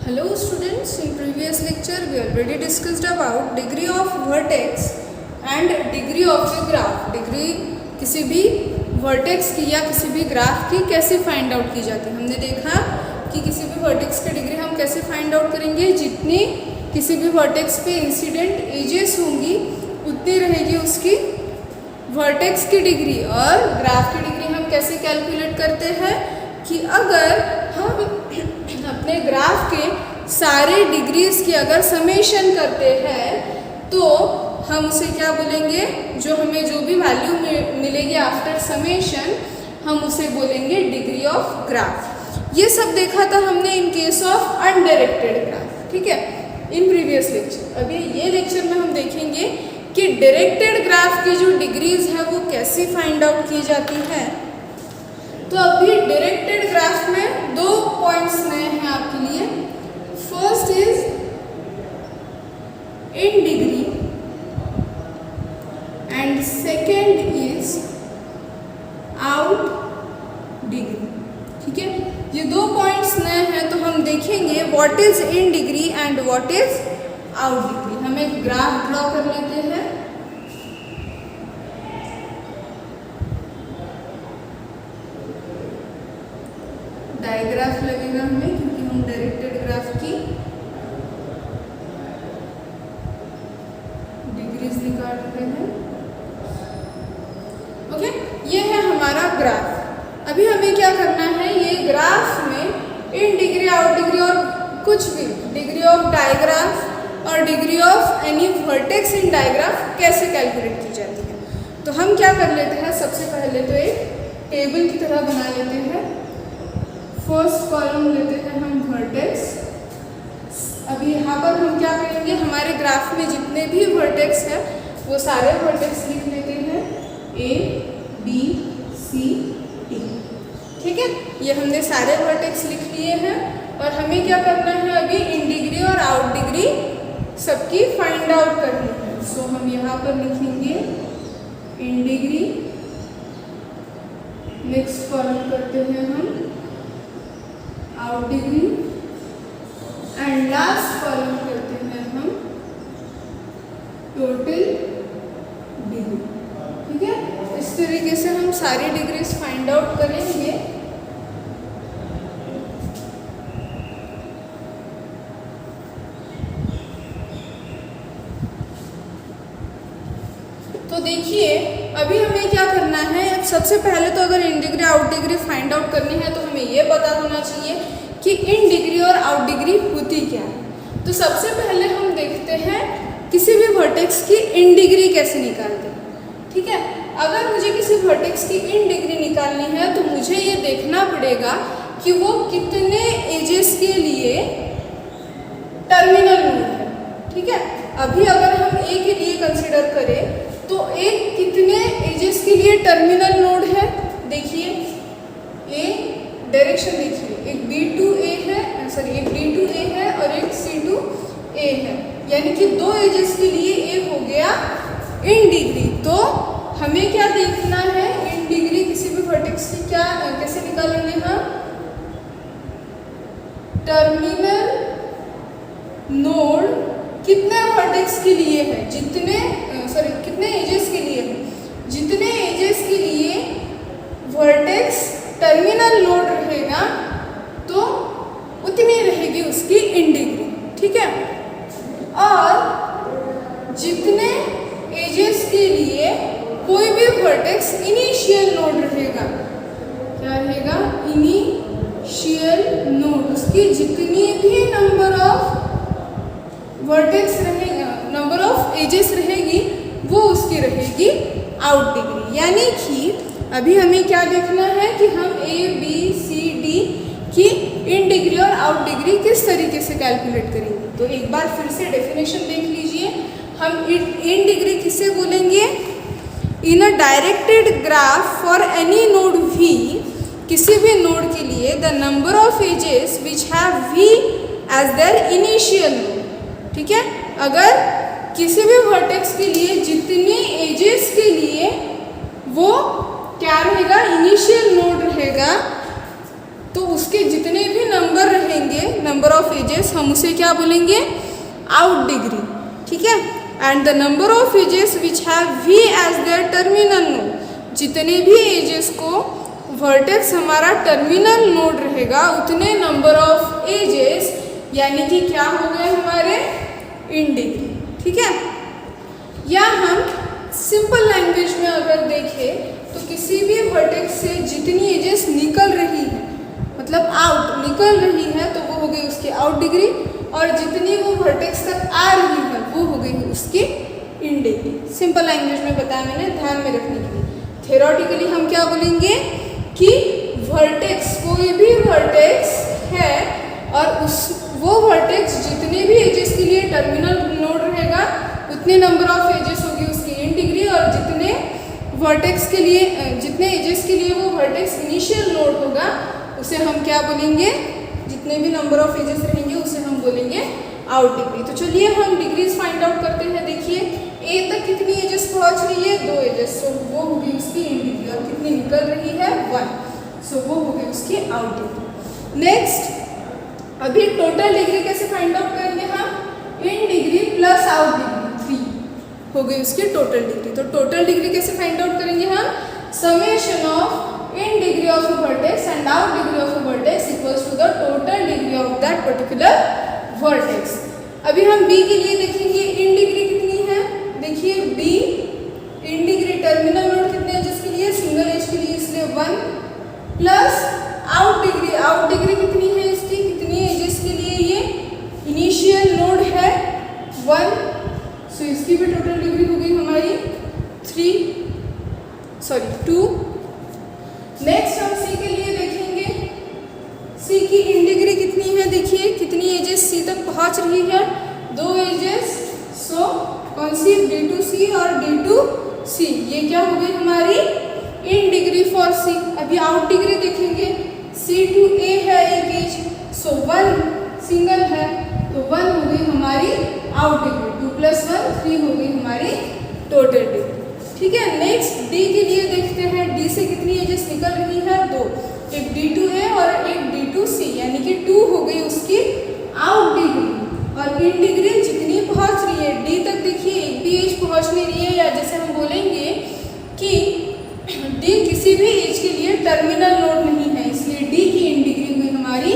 Hello students, in previous lecture we already discussed about degree of vertex and degree of a graph. Degree किसी भी vertex की या किसी भी graph की कैसे फाइंड आउट की जाती है। हमने देखा कि किसी भी वर्टेक्स की डिग्री हम कैसे फाइंड आउट करेंगे, जितनी किसी भी वर्टेक्स पे इंसिडेंट एजेस होंगी उतनी रहेगी उसकी वर्टेक्स की डिग्री। और ग्राफ की डिग्री हम कैसे कैलकुलेट करते हैं कि अगर हम अपने ग्राफ के सारे डिग्रीज की अगर समेशन करते हैं तो हम उसे क्या बोलेंगे, जो हमें जो भी वैल्यू मिलेगी आफ्टर समेशन हम उसे बोलेंगे डिग्री ऑफ ग्राफ। ये सब देखा था हमने in case of undirected graph, ठीक है, इन प्रीवियस लेक्चर। अभी ये लेक्चर में हम देखेंगे कि डायरेक्टेड ग्राफ की जो डिग्रीज है वो कैसे फाइंड आउट की जाती है। तो अभी डायरेक्टेड ग्राफ में दो पॉइंट्स नए हैं आपके लिए। First is in degree and second is out degree, ठीक है। ये दो पॉइंट्स नए हैं तो हम देखेंगे what is in degree and what is out degree. हम एक ग्राफ ड्रॉ कर लेते हैं। डायग्राफ लगेगा हमें क्योंकि हम डायरेक्टेड ग्राफ की डिग्रीज निकाल रहे हैं। ओके, ये है हमारा ग्राफ। अभी हमें क्या करना है, ये ग्राफ में इन डिग्री आउट डिग्री और कुछ भी डिग्री ऑफ डायग्राफ और degree of any vertex in digraph कैसे कैलकुलेट की जाती है। तो हम क्या कर लेते हैं, सबसे पहले तो एक टेबल की तरह बना लेते हैं। फर्स्ट कॉलम लेते हैं हम वर्टेक्स। अभी यहाँ पर हम क्या करेंगे, हमारे ग्राफ में जितने भी वर्टेक्स हैं वो सारे वर्टेक्स लिख लेते हैं, ए बी सी डी, ठीक है। ये हमने सारे वर्टेक्स लिख लिए हैं और हमें क्या करना है, अभी इन डिग्री और आउट डिग्री सबकी फाइंड आउट करनी है। सो हम यहाँ पर लिखेंगे इन डिग्री, नेक्स्ट कॉलम करते हैं हम out degree and last column करते हैं हम टोटल डिग्री, ठीक है। इस तरीके से हम सारी डिग्रीज फाइंड आउट करेंगे। तो देखिए अभी हमें क्या करना है, सबसे पहले तो अगर in degree out degree find out करनी है तो हमें ये पता होना चाहिए कि इन डिग्री और आउट डिग्री होती क्या है। तो सबसे पहले हम देखते हैं किसी भी वर्टेक्स की इन डिग्री कैसे निकालते हैं, ठीक है। अगर मुझे किसी वर्टेक्स की इन डिग्री निकालनी है तो मुझे ये देखना पड़ेगा कि वो कितने एजेस के लिए टर्मिनल नोड है, ठीक है। अभी अगर हम ए के लिए कंसिडर करें तो एक कितने एजेस के लिए टर्मिनल नोड है, देखिए ए डायरेक्शन देखिए, एक B2A है, सॉरी एक D2A है और एक C2A है, यानी कि दो एजेस के लिए ए हो गया इन डिग्री। तो हमें क्या देखना है, इन डिग्री किसी भी वर्टेक्स की क्या कैसे निकालेंगे हम, टर्मिनल नोड कितने वर्टेक्स के लिए है, जितने कितने एजेस के लिए है, जितने एजेस के लिए वर्टेक्स टर्मिनल नोड रहेगा तो उतनी रहेगी उसकी इन डिग्री, ठीक है। और जितने एजेस के लिए कोई भी वर्टेक्स इनिशियल नोड रहेगा, क्या रहेगा, इनिशियल नोड, उसकी जितनी भी नंबर ऑफ वर्टेक्स रहेगा, नंबर ऑफ एजेस रहेगी, वो उसकी रहेगी आउट डिग्री। यानी कि अभी हमें क्या देखना है कि हम ए बी सी डी की इन डिग्री और आउट डिग्री किस तरीके से कैलकुलेट करेंगे। तो एक बार फिर से डेफिनेशन देख लीजिए, हम इन डिग्री किसे बोलेंगे, in a directed graph for any node V, किसी भी नोड के लिए the number of edges which have we as their initial node, ठीक है। अगर किसी भी वर्टेक्स के लिए जितने एजेस के लिए वो क्या रहेगा, इनिशियल नोड रहेगा, तो उसके जितने भी नंबर रहेंगे, नंबर ऑफ एजेस, हम उसे क्या बोलेंगे, आउट डिग्री, ठीक है। And the number of edges which have we as there terminal node, जितने भी एजेस को वर्टेक्स हमारा टर्मिनल नोड रहेगा उतने नंबर ऑफ एजेस यानी कि क्या हो गए हमारे इन डिग्री, ठीक है। या हम सिंपल लैंग्वेज में अगर देखें तो किसी भी वर्टेक्स से जितनी एजेस निकल रही है, मतलब आउट निकल रही है, तो वो हो गई उसकी आउट डिग्री, और जितनी वो वर्टेक्स तक आ रही है वो हो गई उसकी इन डिग्री। सिंपल लैंग्वेज में बताया मैंने, ध्यान में रखने के लिए। थ्योरेटिकली हम क्या बोलेंगे कि वर्टेक्स, कोई भी वर्टेक्स है और वो वर्टेक्स जितने भी एजेस के लिए टर्मिनल नोड रहेगा उतने नंबर ऑफ एजेस होगी उसकी इन डिग्री, और जितने वर्टेक्स के लिए, जितने एजेस के लिए वो वर्टेक्स इनिशियल नोड होगा उसे हम क्या बोलेंगे, जितने भी नंबर ऑफ एजेस रहेंगे उसे हम बोलेंगे आउट डिग्री। तो चलिए हम डिग्रीज फाइंड आउट करते हैं। देखिए ए तक कितनी एजेस पहुंच रही है, 2 एजेस, सो वो होगी उसकी इन डिग्री, और कितनी निकल रही है 1, सो वो होगी उसकी आउट डिग्री। नेक्स्ट, अभी टोटल डिग्री कैसे फाइंड आउट करेंगे हम, in degree plus out degree 3 हो गई उसकी टोटल डिग्री। तो टोटल डिग्री कैसे फाइंड आउट करेंगे हम, summation of in degree of a vertex and out degree of a vertex equals to the total degree of that particular vertex। अभी हम B के लिए देखेंगे in degree कितनी है, देखिए B in degree terminal node कितने हैं जिसके लिए, सिंगल एज के लिए, इसलिए 1 प्लस आउट डिग्री कितनी है इसकी, कितनी एजेस के लिए ये इनिशियल नोड है 1, सो इसकी भी टोटल डिग्री हो गई हमारी 2। नेक्स्ट हम सी के लिए देखेंगे, सी की इन डिग्री कितनी है, देखिए कितनी एजेस सी तक पहुंच रही है, 2 एजेस, सो कौन सी, D2C और D2C, ये क्या हो गई हमारी इन डिग्री फॉर सी। अभी आउट डिग्री देखेंगे, C2A है 1 एज, सो 1 सिंगल है, तो 1 हो गई हमारी आउट डिग्री, 2 + 1 3 हो गई हमारी टोटल डिग्री, ठीक है। नेक्स्ट डी के लिए देखते हैं, डी से कितनी एजेस निकल रही है, 2, एक D2A और एक D2C, यानी कि 2 हो गई उसकी आउट डिग्री, और इन डिग्री जितनी पहुंच रही है डी तक, देखिए एक भी एज पहुंच नहीं रही है, या जैसे हम बोलेंगे कि डी किसी भी एज के लिए टर्मिनल नोड नहीं है, इसलिए डी की इन डिग्री हुई हमारी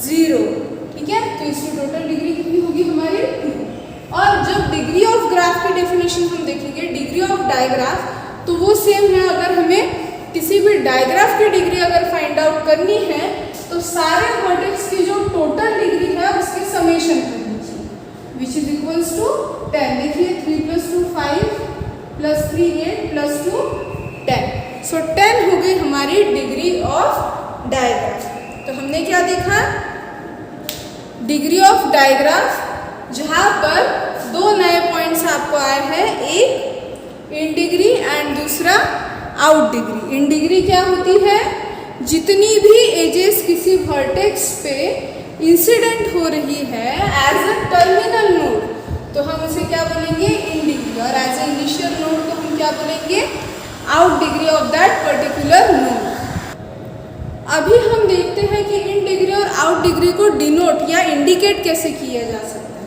0, ठीक है। तो इसकी टोटल डिग्री कितनी होगी हमारी 2। और जब डिग्री ऑफ ग्राफ की डेफिनेशन हम देखेंगे, डिग्री ऑफ डायग्राफ, तो वो सेम है। अगर हमें किसी भी डायग्राफ की डिग्री अगर फाइंड आउट करनी है तो सारे वर्टेक्स की जो टोटल डिग्री है उसके समेशन करनी चाहिए, विच इज इक्वल्स टू 10। देखिए 3 + 2 5 + 3 8 + 2 10, सो 10 हो गई हमारी डिग्री ऑफ डायग्राफ। तो हमने क्या देखा, डिग्री ऑफ डायग्राफ, जहाँ पर 2 नए पॉइंट्स आपको आए हैं, एक इन डिग्री एंड दूसरा आउट डिग्री। इन डिग्री क्या होती है, जितनी भी एजेस किसी वर्टेक्स पे इंसिडेंट हो रही है एज अ टर्मिनल नोड, तो हम उसे क्या बोलेंगे इन डिग्री, और एज ए इनिशियल नोड को हम क्या बोलेंगे out degree of that particular node. अभी हम देखते हैं कि इन डिग्री और आउट डिग्री को डिनोट या इंडिकेट कैसे किया जा सकता है।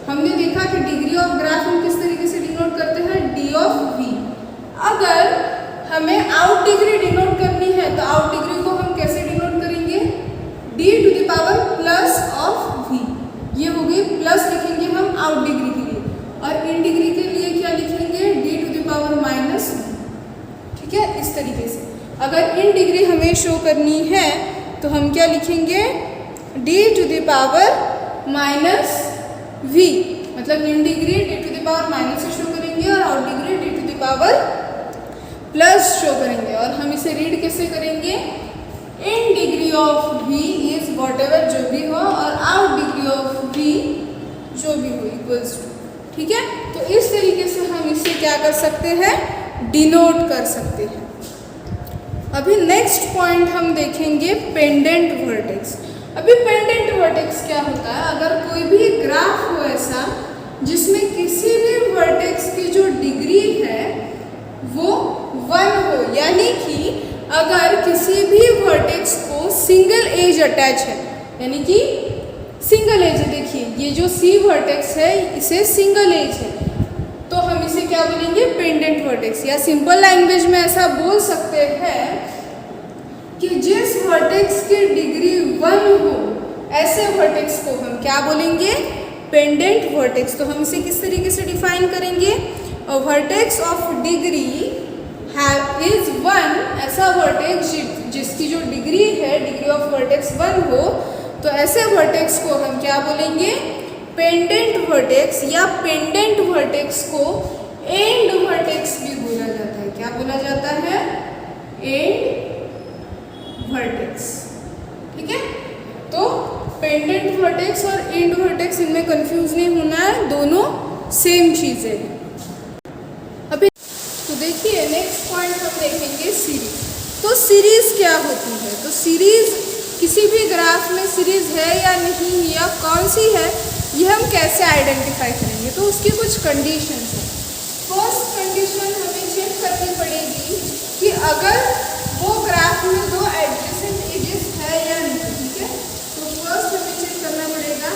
हमने देखा कि डिग्री ऑफ ग्राफ हम किस तरीके से डिनोट करते हैं, D ऑफ V। अगर हमें आउट डिग्री डिनोट करनी है तो आउट डिग्री को हम कैसे डिनोट करेंगे, D⁻+V, ये हो गई, प्लस लिखेंगे हम आउट डिग्री के लिए, और इन डिग्री के लिए क्या लिखेंगे, D⁻⁻⁻⁻, ठीक है। इस तरीके से अगर इन डिग्री हमें शो करनी है तो हम क्या लिखेंगे, D⁻⁻V, मतलब इन डिग्री D⁻⁻ से शो करेंगे और आउट डिग्री D⁻+ शो करेंगे, और हम इसे रीड कैसे करेंगे, in degree of V is whatever जो भी हो, और आउट डिग्री ऑफ V जो भी हो इक्वल्स टू, ठीक है। तो इस तरीके से हम इसे क्या कर सकते हैं, डिनोट कर सकते हैं। अभी नेक्स्ट पॉइंट हम देखेंगे पेंडेंट वर्टेक्स। अभी पेंडेंट वर्टेक्स क्या होता है, अगर कोई भी ग्राफ हो ऐसा जिसमें किसी भी वर्टेक्स की जो डिग्री है वो 1 हो, यानी कि अगर किसी भी वर्टेक्स को सिंगल एज अटैच है, यानी कि सिंगल एज है। देखिए ये जो सी वर्टेक्स है इसे सिंगल एज है, तो हम इसे क्या बोलेंगे, पेंडेंट वर्टेक्स। या सिंपल लैंग्वेज में ऐसा बोल सकते हैं कि जिस वर्टेक्स की डिग्री 1 हो ऐसे वर्टेक्स को हम क्या बोलेंगे, पेंडेंट वर्टेक्स। तो हम इसे किस तरीके से डिफाइन करेंगे, अ वर्टेक्स ऑफ डिग्री इज 1, ऐसा वर्टेक्स जिसकी जो डिग्री है, डिग्री ऑफ वर्टेक्स 1 हो, तो ऐसे वर्टेक्स को हम क्या बोलेंगे, पेंडेंट वर्टेक्स। या पेंडेंट वर्टेक्स को एंड वर्टेक्स भी बोला जाता है। क्या बोला जाता है, एंड वर्टेक्स। ठीक है, तो पेंडेंट वर्टेक्स और एंड वर्टेक्स, इनमें कंफ्यूज नहीं होना है, दोनों सेम चीज़ें हैं। अभी तो देखिए नेक्स्ट पॉइंट हम देखेंगे सीरीज। तो सीरीज क्या होती है, तो सीरीज किसी भी ग्राफ में सीरीज है या नहीं, या कौन सी है, ये हम कैसे आइडेंटिफाई करेंगे। तो उसकी कुछ कंडीशंस हैं। फर्स्ट कंडीशन हमें चेक करनी पड़ेगी कि अगर वो ग्राफ में दो एडजेसेंट एजेस है या नहीं। ठीक है, तो फर्स्ट हमें चेक करना पड़ेगा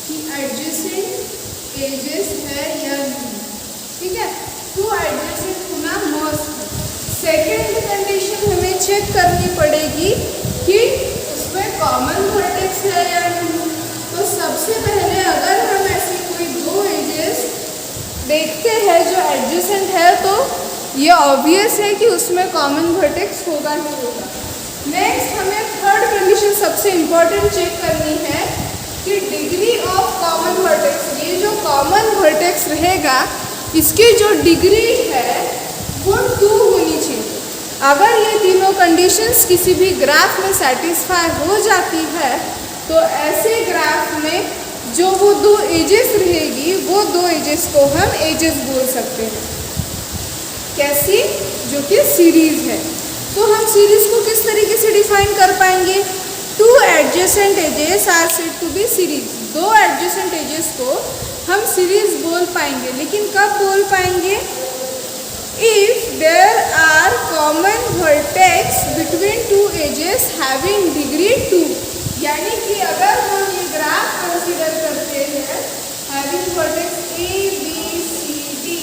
कि एडजेसेंट एजेस है या नहीं। ठीक है, तो एडजेसेंट होना मस्ट है। सेकेंड कंडीशन हमें चेक करनी पड़ेगी कि उसमें कॉमन वर्टेक्स है या नहीं। तो सबसे पहले अगर हम ऐसी कोई दो एजेस देखते हैं जो एडजेसेंट है, तो ये ऑब्वियस है कि उसमें कॉमन वर्टेक्स होगा ही होगा। नेक्स्ट हमें थर्ड कंडीशन सबसे इम्पॉर्टेंट चेक करनी है कि डिग्री ऑफ कॉमन वर्टेक्स, ये जो कॉमन वर्टेक्स रहेगा इसकी जो डिग्री है वो 2 होनी चाहिए। अगर ये तीनों कंडीशंस किसी भी ग्राफ में सेटिस्फाई हो जाती है, तो ऐसे ग्राफ में जो वो दो एजेस रहेगी, वो दो एजेस को हम एजेस बोल सकते हैं। कैसी, जो कि सीरीज है। तो हम सीरीज को किस तरीके से डिफाइन कर पाएंगे, 2 adjacent edges are said to be series. 2 adjacent edges को हम सीरीज बोल पाएंगे, लेकिन कब बोल पाएंगे, if there are common vertex between 2 edges having degree 2। यानी कि अगर हम ये ग्राफ कंसीडर करते हैं having vertex A B C D,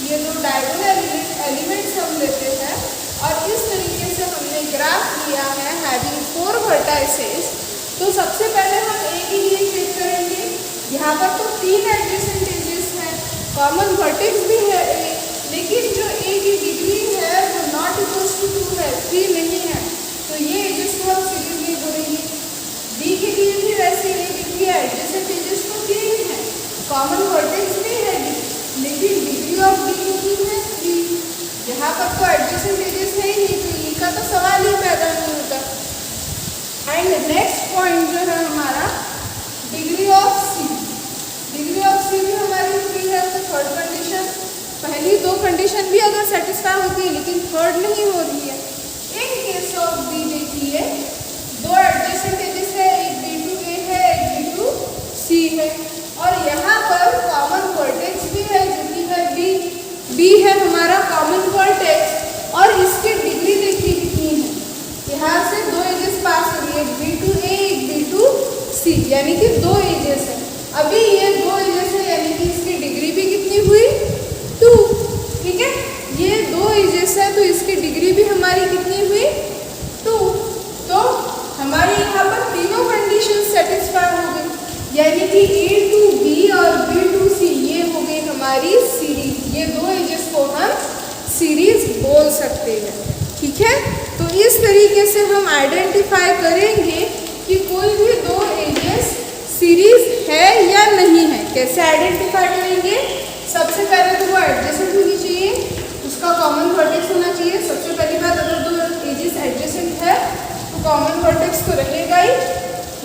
ये दो डायगोनल एलिमेंट्स हम लेते हैं, और इस तरीके से हमने ग्राफ लिया है हैविंग 4 वर्टाइसेस। तो सबसे पहले हम ए के लिए चेक करेंगे। यहाँ पर तो 3 एडजेसेंट एजेस हैं, कॉमन वर्टेक्स भी है ए, लेकिन जो ए की डिग्री है वो नॉट इक्वल्स टू 2 है, 3 नहीं है, तो ये एजेस को हम सीरीज नहीं बोलेंगे। बी के लिए भी वैसे ए डिग्री है, एडजेसेंट एजेस तो 3 है, कॉमन वर्टेक्स भी है, लेकिन डिग्री ऑफ बी कितनी है, 3। यहाँ पर तो एडजेसेंट एजेस है ही नहीं, तो ई का तो सवाल ही पैदा नहीं होता। एंड नेक्स्ट पॉइंट जो है हमारा degree of C. Degree of C भी हमारी 3 है। तो थर्ड कंडीशन, पहली 2 कंडीशन भी अगर सेटिस्फाई होती है लेकिन थर्ड नहीं हो रही है। इन केस ऑफ बी देखिए 2 एडजेसेंट एजेस है, एक B2A है, एक B2C है, और यहाँ पर कॉमन वर्टेक्स भी है जो कि है बी है हमारा कॉमन वर्टेक्स, और इसकी डिग्री देखिए कितनी है। यहाँ से 2 एजेस पास हो रही है, B2A एक B2C, यानी कि 2 एजेस है। अभी ये 2 एजेस है, यानी कि इसकी डिग्री भी कितनी हुई, 2। ठीक है, ये 2 एजेस है, तो इसकी डिग्री भी हमारी कितनी हुई, 2। तो हमारे यहाँ पर तीनों कंडीशन सेटिस्फाई हो गई, यानी कि A to B और B to C ये हो गई हमारी सीरीज। ये 2 एजेस को हम सीरीज बोल सकते हैं। ठीक है, तो इस तरीके से हम आइडेंटिफाई करेंगे कि कोई भी 2 एजेस सीरीज है या नहीं है। कैसे आइडेंटिफाई करेंगे, सबसे पहले तो वो एडजेसेंट होनी चाहिए, उसका कॉमन वर्टेक्स होना चाहिए। सबसे पहली बात, अगर 2 एजेस एडजेसेंट है तो कॉमन वर्टेक्स तो रहेगा ही,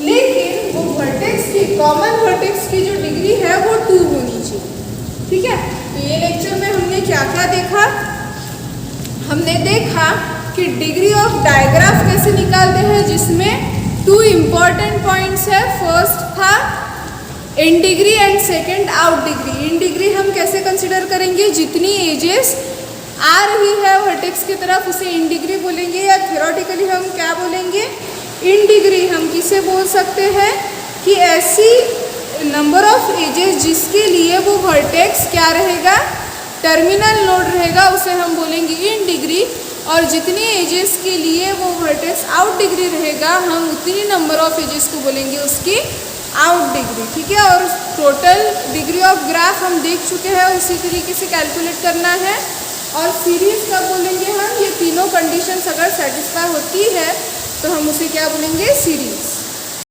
लेकिन वो वर्टेक्स की, कॉमन वर्टेक्स की जो डिग्री है वो 2 होनी चाहिए। ठीक है, तो ये लेक्चर में हमने क्या क्या देखा, हमने देखा कि डिग्री ऑफ डायग्राफ कैसे निकालते हैं, जिसमें 2 इम्पॉर्टेंट पॉइंट्स है। फर्स्ट था in degree and second out degree. In degree हम कैसे कंसिडर करेंगे, जितनी एजेस आ रही है वर्टेक्स की तरफ उसे इन डिग्री बोलेंगे, या थ्योरेटिकली हम क्या बोलेंगे, इन डिग्री। हम किसे बोल सकते हैं कि ऐसी नंबर ऑफ एजेस जिसके लिए वो वर्टेक्स क्या रहेगा, टर्मिनल नोड रहेगा, उसे हम बोलेंगे इन डिग्री। और जितनी एजेस के लिए वो वर्टेक्स आउट डिग्री रहेगा, हम उतनी नंबर ऑफ एजेस को बोलेंगे उसकी आउट डिग्री। ठीक है, और टोटल डिग्री ऑफ ग्राफ हम देख चुके हैं, उसी तरीके से कैलकुलेट करना है। और सीरीज कब बोलेंगे हम, ये तीनों कंडीशंस अगर सेटिस्फाई होती है तो हम उसे क्या बोलेंगे, सीरीज।